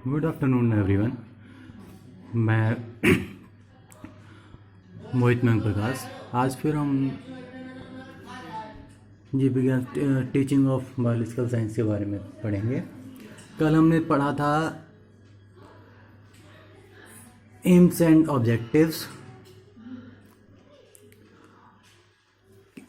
Good afternoon everyone. मैं मोहित मैंग प्रकाश। आज फिर हम जीव विज्ञान टीचिंग ऑफ बायोलॉजिकल साइंस के बारे में पढ़ेंगे। कल हमने पढ़ा था एम्स एंड ऑब्जेक्टिव्स।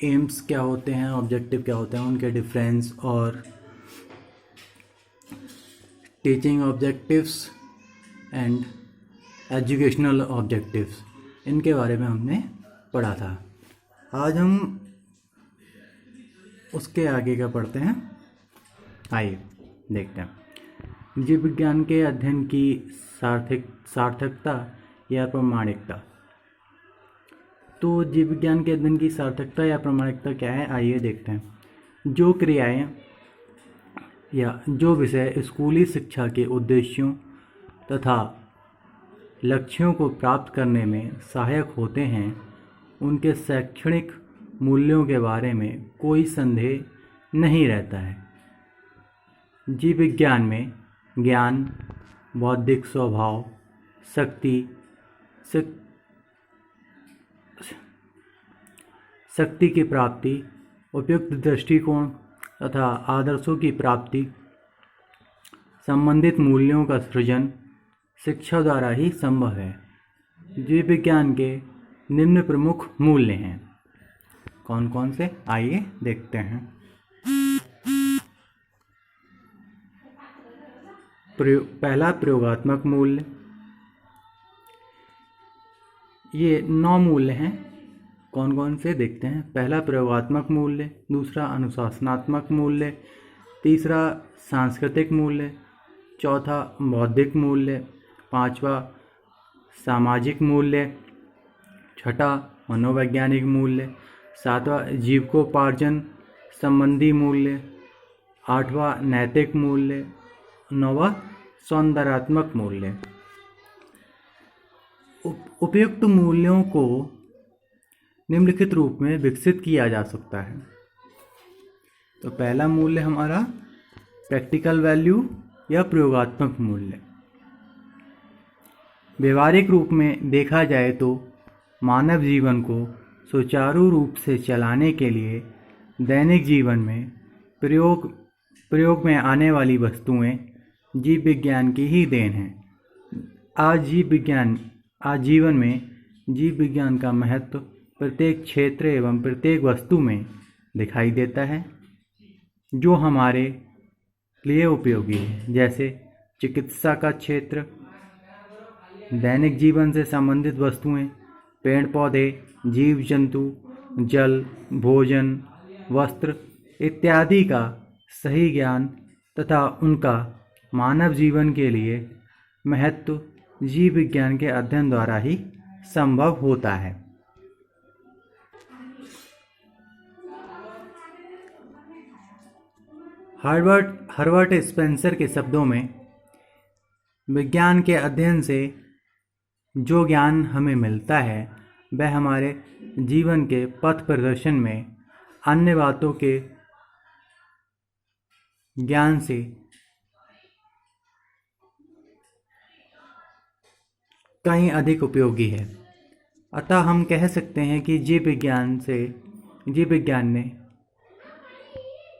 एम्स क्या होते हैं, ऑब्जेक्टिव क्या होते हैं, उनके डिफरेंस, और teaching objectives and educational objectives, इनके बारे में हमने पढ़ा था। आज हम उसके आगे का पढ़ते हैं। आइए देखते हैं जीव विज्ञान के अध्ययन की सार्थकता या प्रामाणिकता। तो जीव विज्ञान के अध्ययन की सार्थकता या प्रामाणिकता क्या है, आइए देखते हैं। जो क्रियाएं या जो विषय स्कूली शिक्षा के उद्देश्यों तथा लक्ष्यों को प्राप्त करने में सहायक होते हैं, उनके शैक्षणिक मूल्यों के बारे में कोई संदेह नहीं रहता है। जीव विज्ञान में ज्ञान, बौद्धिक स्वभाव, शक्ति की प्राप्ति, उपयुक्त दृष्टिकोण तथा आदर्शों की प्राप्ति, संबंधित मूल्यों का सृजन शिक्षा द्वारा ही संभव है। जीव विज्ञान के निम्न प्रमुख मूल्य हैं। कौन कौन से, आइए देखते हैं। पहला, प्रयोगात्मक मूल्य। ये 9 मूल्य हैं। कौन कौन से देखते हैं। पहला, प्रयोगात्मक मूल्य। दूसरा, अनुशासनात्मक मूल्य। तीसरा, सांस्कृतिक मूल्य। चौथा, बौद्धिक मूल्य। पांचवा, सामाजिक मूल्य। छठा, मनोवैज्ञानिक मूल्य। सातवां, जीविकोपार्जन संबंधी मूल्य। आठवां, नैतिक मूल्य। नौवां, सौंदर्यात्मक मूल्य। उपयुक्त मूल्यों को निम्नलिखित रूप में विकसित किया जा सकता है। तो पहला मूल्य हमारा प्रैक्टिकल वैल्यू या प्रयोगात्मक मूल्य। व्यवहारिक रूप में देखा जाए तो मानव जीवन को सुचारू रूप से चलाने के लिए दैनिक जीवन में प्रयोग में आने वाली वस्तुएं जीव विज्ञान की ही देन है। आज जीवन में जीव विज्ञान का महत्व प्रत्येक क्षेत्र एवं प्रत्येक वस्तु में दिखाई देता है जो हमारे लिए उपयोगी है, जैसे चिकित्सा का क्षेत्र, दैनिक जीवन से संबंधित वस्तुएं, पेड़ पौधे, जीव जंतु, जल, भोजन, वस्त्र इत्यादि का सही ज्ञान तथा उनका मानव जीवन के लिए महत्व जीव विज्ञान के अध्ययन द्वारा ही संभव होता है। हर्बर्ट स्पेंसर के शब्दों में, विज्ञान के अध्ययन से जो ज्ञान हमें मिलता है वह हमारे जीवन के पथ प्रदर्शन में अन्य बातों के ज्ञान से कहीं अधिक उपयोगी है। अतः हम कह सकते हैं कि जीव विज्ञान ने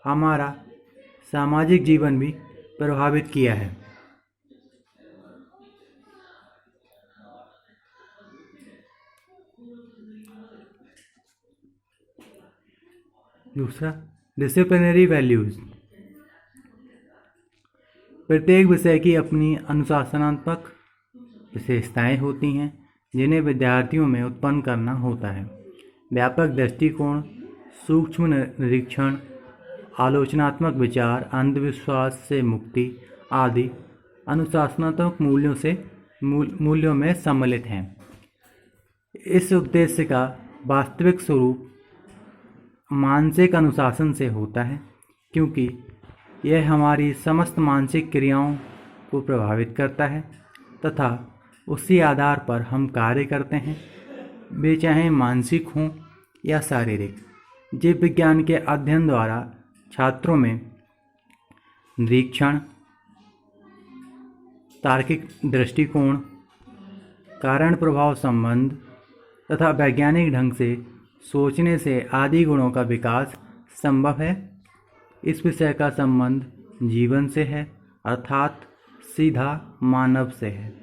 हमारा सामाजिक जीवन भी प्रभावित किया है। दूसरा, डिसिप्लिनरी वैल्यूज। प्रत्येक विषय की अपनी अनुशासनात्मक विशेषताएं होती हैं जिन्हें विद्यार्थियों में उत्पन्न करना होता है। व्यापक दृष्टिकोण, सूक्ष्म निरीक्षण, आलोचनात्मक विचार, अंधविश्वास से मुक्ति आदि अनुशासनात्मक मूल्यों में सम्मिलित हैं। इस उद्देश्य का वास्तविक स्वरूप मानसिक अनुशासन से होता है, क्योंकि यह हमारी समस्त मानसिक क्रियाओं को प्रभावित करता है तथा उसी आधार पर हम कार्य करते हैं, वे चाहे मानसिक हों या शारीरिक। जीव विज्ञान के अध्ययन द्वारा छात्रों में निरीक्षण, तार्किक दृष्टिकोण, कारण प्रभाव संबंध तथा वैज्ञानिक ढंग से सोचने से आदि गुणों का विकास संभव है। इस विषय का संबंध जीवन से है, अर्थात सीधा मानव से है।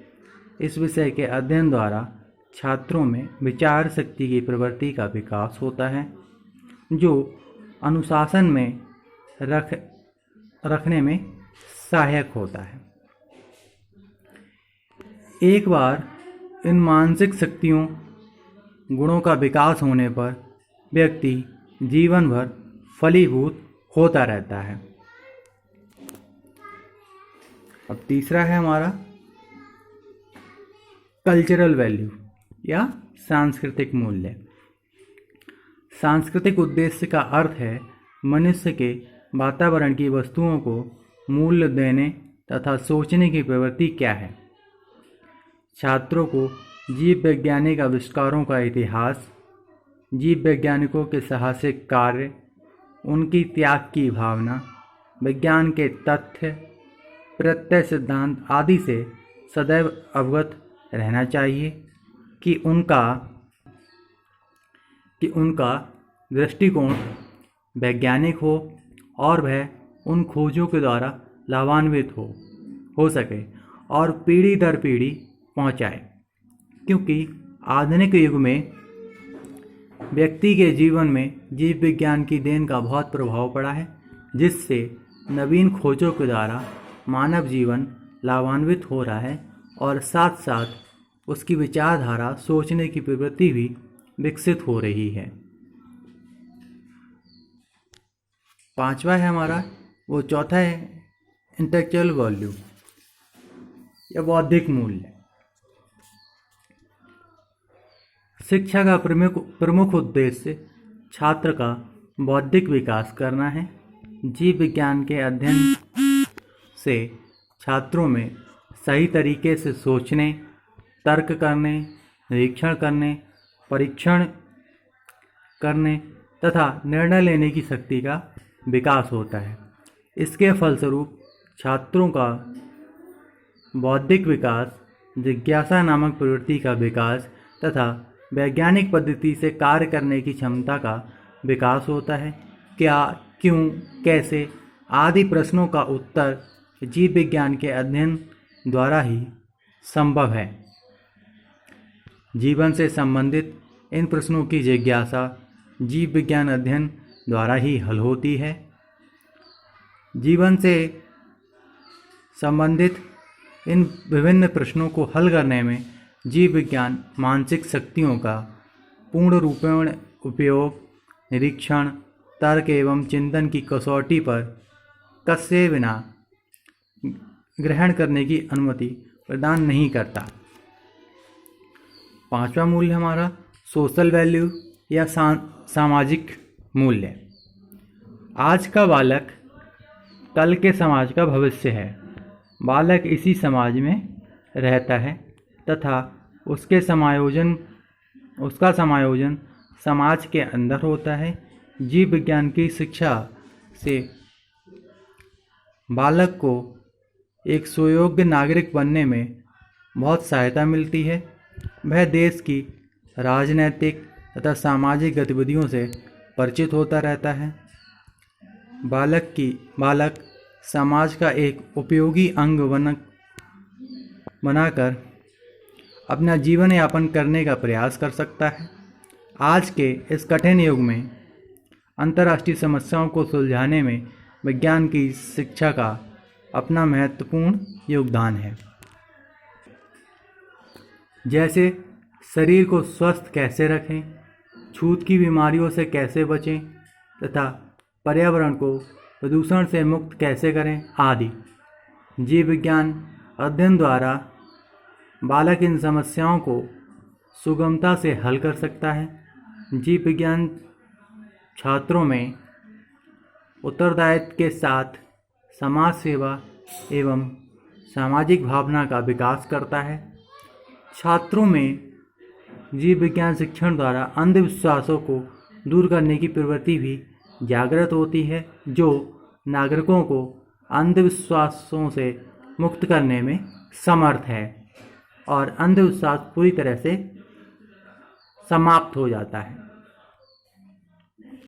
इस विषय के अध्ययन द्वारा छात्रों में विचार शक्ति की प्रवृत्ति का विकास होता है, जो अनुशासन में रखने में सहायक होता है। एक बार इन मानसिक शक्तियों गुणों का विकास होने पर व्यक्ति जीवन भर फलीभूत होता रहता है। अब तीसरा है हमारा कल्चरल वैल्यू या सांस्कृतिक मूल्य। सांस्कृतिक उद्देश्य का अर्थ है मनुष्य के वातावरण की वस्तुओं को मूल्य देने तथा सोचने की प्रवृत्ति क्या है। छात्रों को जीव वैज्ञानिक आविष्कारों का इतिहास, जीव वैज्ञानिकों के साहसिक कार्य, उनकी त्याग की भावना, विज्ञान के तथ्य, प्रत्यय सिद्धांत आदि से सदैव अवगत रहना चाहिए कि उनका दृष्टिकोण वैज्ञानिक हो और वह उन खोजों के द्वारा लाभान्वित हो सके और पीढ़ी दर पीढ़ी पहुंचाए, क्योंकि आधुनिक युग में व्यक्ति के जीवन में जीव विज्ञान की देन का बहुत प्रभाव पड़ा है, जिससे नवीन खोजों के द्वारा मानव जीवन लाभान्वित हो रहा है और साथ साथ उसकी विचारधारा, सोचने की प्रवृत्ति भी विकसित हो रही है। पांचवा है हमारा चौथा है इंटेलेक्चुअल वैल्यू या बौद्धिक मूल्य। शिक्षा का प्रमुख उद्देश्य छात्र का बौद्धिक विकास करना है। जीव विज्ञान के अध्ययन से छात्रों में सही तरीके से सोचने, तर्क करने, निरीक्षण करने, परीक्षण करने तथा निर्णय लेने की शक्ति का विकास होता है। इसके फलस्वरूप छात्रों का बौद्धिक विकास, जिज्ञासा नामक प्रवृत्ति का विकास तथा वैज्ञानिक पद्धति से कार्य करने की क्षमता का विकास होता है। क्या, क्यों, कैसे आदि प्रश्नों का उत्तर जीव विज्ञान के अध्ययन द्वारा ही संभव है। जीवन से संबंधित इन प्रश्नों की जिज्ञासा जीव विज्ञान अध्ययन द्वारा ही हल होती है। जीवन से संबंधित इन विभिन्न प्रश्नों को हल करने में जीव विज्ञान मानसिक शक्तियों का पूर्ण रूपेण उपयोग, निरीक्षण, तर्क एवं चिंतन की कसौटी पर कसे बिना ग्रहण करने की अनुमति प्रदान नहीं करता। पांचवा मूल्य हमारा सोशल वैल्यू या सामाजिक मूल्य। आज का बालक कल के समाज का भविष्य है। बालक इसी समाज में रहता है तथा उसका समायोजन समाज के अंदर होता है। जीव विज्ञान की शिक्षा से बालक को एक सुयोग्य नागरिक बनने में बहुत सहायता मिलती है। वह देश की राजनैतिक तथा सामाजिक गतिविधियों से परिचित होता रहता है। बालक समाज का एक उपयोगी अंग बनाकर अपना जीवन यापन करने का प्रयास कर सकता है। आज के इस कठिन युग में अंतर्राष्ट्रीय समस्याओं को सुलझाने में विज्ञान की शिक्षा का अपना महत्वपूर्ण योगदान है। जैसे शरीर को स्वस्थ कैसे रखें, छूत की बीमारियों से कैसे बचें तथा पर्यावरण को प्रदूषण से मुक्त कैसे करें आदि। जीव विज्ञान अध्ययन द्वारा बालक इन समस्याओं को सुगमता से हल कर सकता है। जीव विज्ञान छात्रों में उत्तरदायित्व के साथ समाज सेवा एवं सामाजिक भावना का विकास करता है। छात्रों में जीव विज्ञान शिक्षण द्वारा अंधविश्वासों को दूर करने की प्रवृत्ति भी जागृत होती है, जो नागरिकों को अंधविश्वासों से मुक्त करने में समर्थ है और अंधविश्वास पूरी तरह से समाप्त हो जाता है।